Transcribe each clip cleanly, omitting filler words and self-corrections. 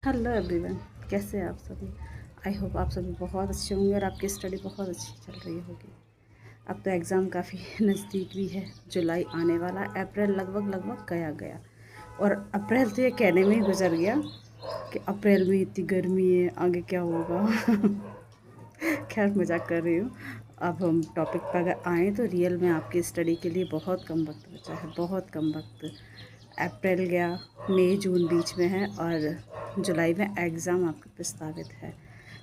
Hello everyone, कैसे हैं आप सभी। आई होप आप सभी बहुत अच्छे होंगे और आपकी स्टडी बहुत अच्छी चल रही होगी। अब तो एग्ज़ाम काफ़ी नज़दीक भी है। जुलाई आने वाला, अप्रैल लगभग लगभग गया गया। और अप्रैल तो ये कहने में ही गुजर गया कि अप्रैल में इतनी गर्मी है, आगे क्या होगा। खैर, मजाक कर रही हूँ। अब हम टॉपिक पर अगर आएँ तो रियल में आपकी स्टडी के लिए बहुत कम वक्त बचा है, बहुत कम वक्त। अप्रैल गया, मई जून बीच में है और जुलाई में एग्ज़ाम आपका प्रस्तावित है।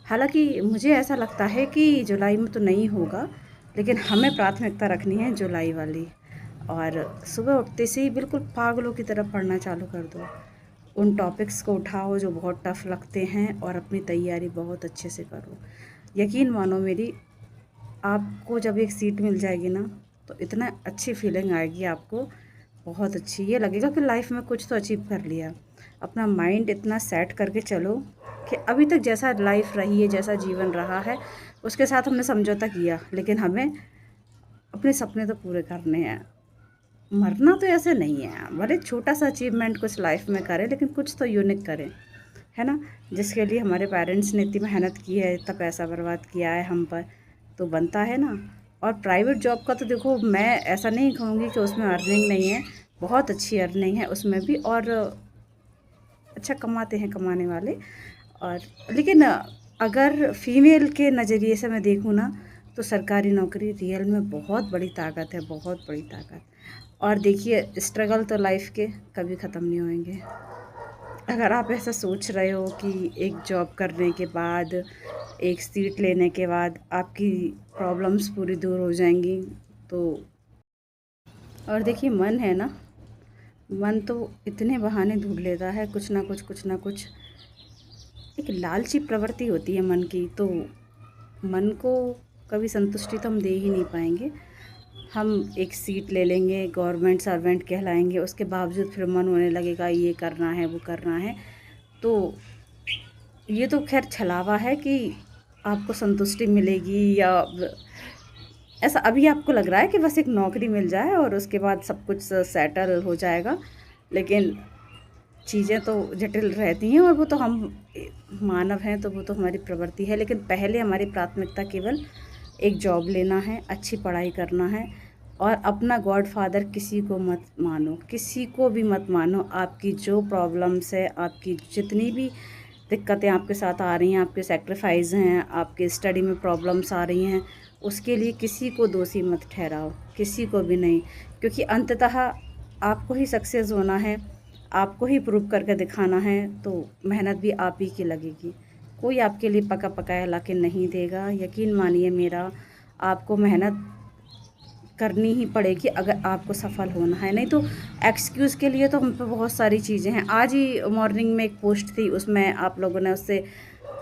हालांकि मुझे ऐसा लगता है कि जुलाई में तो नहीं होगा, लेकिन हमें प्राथमिकता रखनी है जुलाई वाली। और सुबह उठते से ही बिल्कुल पागलों की तरह पढ़ना चालू कर दो। उन टॉपिक्स को उठाओ जो बहुत टफ़ लगते हैं और अपनी तैयारी बहुत अच्छे से करो। यकीन मानो मेरी, आपको जब एक सीट मिल जाएगी ना, तो इतना अच्छी फीलिंग आएगी आपको, बहुत अच्छी। ये लगेगा कि लाइफ में कुछ तो अचीव कर लिया। अपना माइंड इतना सेट करके चलो कि अभी तक जैसा लाइफ रही है, जैसा जीवन रहा है, उसके साथ हमने समझौता किया, लेकिन हमें अपने सपने तो पूरे करने हैं। मरना तो ऐसे नहीं है। भले छोटा सा अचीवमेंट कुछ लाइफ में करें, लेकिन कुछ तो यूनिक करें, है ना। जिसके लिए हमारे पेरेंट्स ने इतनी मेहनत की है, इतना पैसा बर्बाद किया है हम पर, तो बनता है ना। और प्राइवेट जॉब का तो देखो, मैं ऐसा नहीं कहूँगी कि उसमें अर्निंग नहीं है, बहुत अच्छी अर्निंग है उसमें भी, और अच्छा कमाते हैं कमाने वाले। और लेकिन अगर फीमेल के नज़रिए से मैं देखूँ ना, तो सरकारी नौकरी रियल में बहुत बड़ी ताकत है, बहुत बड़ी ताकत। और देखिए, स्ट्रगल तो लाइफ के कभी ख़त्म नहीं होंगे। अगर आप ऐसा सोच रहे हो कि एक जॉब करने के बाद, एक सीट लेने के बाद आपकी प्रॉब्लम्स पूरी दूर हो जाएंगी, तो और देखिए, मन है ना, मन तो इतने बहाने ढूंढ लेता है, कुछ ना कुछ, कुछ ना कुछ। एक लालची प्रवृत्ति होती है मन की, तो मन को कभी संतुष्टि तो हम दे ही नहीं पाएंगे। हम एक सीट ले लेंगे, गवर्नमेंट सर्वेंट कहलाएंगे, उसके बावजूद फिर मन होने लगेगा ये करना है, वो करना है। तो ये तो खैर छलावा है कि आपको संतुष्टि मिलेगी, या ऐसा अभी आपको लग रहा है कि बस एक नौकरी मिल जाए और उसके बाद सब कुछ सेटल हो जाएगा। लेकिन चीज़ें तो जटिल रहती हैं, और वो तो हम मानव हैं, तो वो तो हमारी प्रवृत्ति है। लेकिन पहले हमारी प्राथमिकता केवल एक जॉब लेना है, अच्छी पढ़ाई करना है, और अपना गॉडफादर किसी को मत मानो, किसी को भी मत मानो। आपकी जो प्रॉब्लम्स है, आपकी जितनी भी दिक्कतें आपके साथ आ रही हैं, आपके सेक्रीफाइस हैं, आपके स्टडी में प्रॉब्लम्स आ रही हैं, उसके लिए किसी को दोषी मत ठहराओ, किसी को भी नहीं। क्योंकि अंततः आपको ही सक्सेस होना है, आपको ही प्रूव करके दिखाना है, तो मेहनत भी आप ही की लगेगी। कोई आपके लिए पका पकाया ला के नहीं देगा। यकीन मानिए मेरा, आपको मेहनत करनी ही पड़ेगी अगर आपको सफल होना है। नहीं तो एक्सक्यूज़ के लिए तो हम पे बहुत सारी चीज़ें हैं। आज ही मॉर्निंग में एक पोस्ट थी, उसमें आप लोगों ने उससे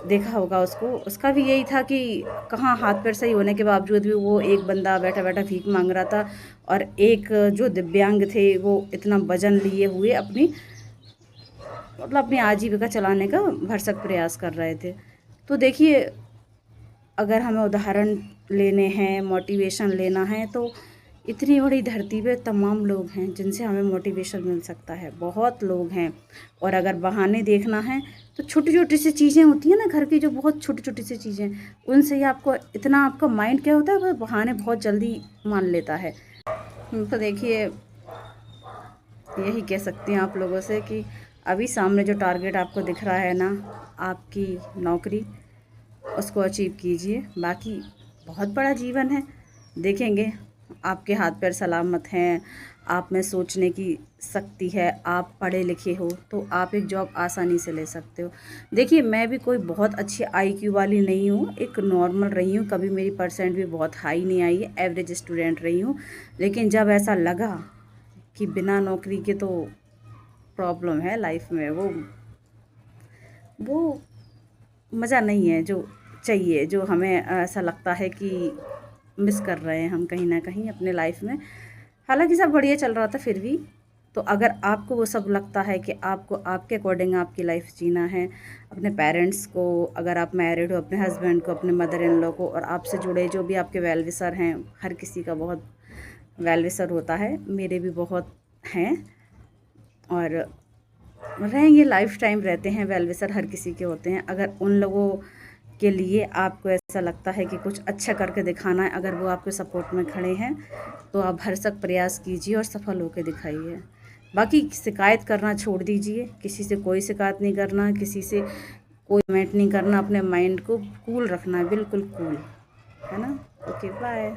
देखा होगा उसको। उसका भी यही था कि कहाँ हाथ पैर सही होने के बावजूद भी वो एक बंदा बैठा बैठा भीख मांग रहा था, और एक जो दिव्यांग थे वो इतना वजन लिए हुए अपनी, मतलब अपनी आजीविका चलाने का भरसक प्रयास कर रहे थे। तो देखिए, अगर हमें उदाहरण लेने हैं, मोटिवेशन लेना है, तो इतनी बड़ी धरती पे तमाम लोग हैं जिनसे हमें मोटिवेशन मिल सकता है, बहुत लोग हैं। और अगर बहाने देखना है, तो छोटी छोटी सी चीज़ें होती हैं ना घर की, जो बहुत छोटी छोटी सी चीज़ें, उनसे ही आपको इतना, आपका माइंड क्या होता है, वो बहाने बहुत जल्दी मान लेता है। तो देखिए, यही कह सकती हैं आप लोगों से कि अभी सामने जो टारगेट आपको दिख रहा है ना, आपकी नौकरी, उसको अचीव कीजिए। बाकी बहुत बड़ा जीवन है, देखेंगे। आपके हाथ पैर सलामत हैं, आप में सोचने की शक्ति है, आप पढ़े लिखे हो, तो आप एक जॉब आसानी से ले सकते हो। देखिए, मैं भी कोई बहुत अच्छी आईक्यू वाली नहीं हूँ, एक नॉर्मल रही हूँ, कभी मेरी परसेंट भी बहुत हाई नहीं आई है, एवरेज स्टूडेंट रही हूँ। लेकिन जब ऐसा लगा कि बिना नौकरी के तो प्रॉब्लम है लाइफ में, वो मज़ा नहीं है जो चाहिए, जो हमें ऐसा लगता है कि मिस कर रहे हैं हम कहीं ना कहीं अपने लाइफ में। हालांकि सब बढ़िया चल रहा था फिर भी। तो अगर आपको वो सब लगता है कि आपको आपके अकॉर्डिंग आपकी लाइफ जीना है, अपने पेरेंट्स को, अगर आप मैरिड हो, अपने हस्बैंड को, अपने मदर इन लॉ को, और आपसे जुड़े जो भी आपके वेल विशर हैं, हर किसी का बहुत वेल विशर होता है, मेरे भी बहुत हैं। और रहेंगे, लाइफ टाइम रहते हैं, वेल विशर हर किसी के होते हैं। अगर उन लोगों के लिए आपको ऐसा लगता है कि कुछ अच्छा करके दिखाना है, अगर वो आपके सपोर्ट में खड़े हैं तो आप भरसक प्रयास कीजिए और सफल होकर दिखाइए। बाकी शिकायत करना छोड़ दीजिए, किसी से कोई शिकायत नहीं करना, किसी से कोई कमेंट नहीं करना, अपने माइंड को कूल रखना है, बिल्कुल कूल, है ना। Okay bye.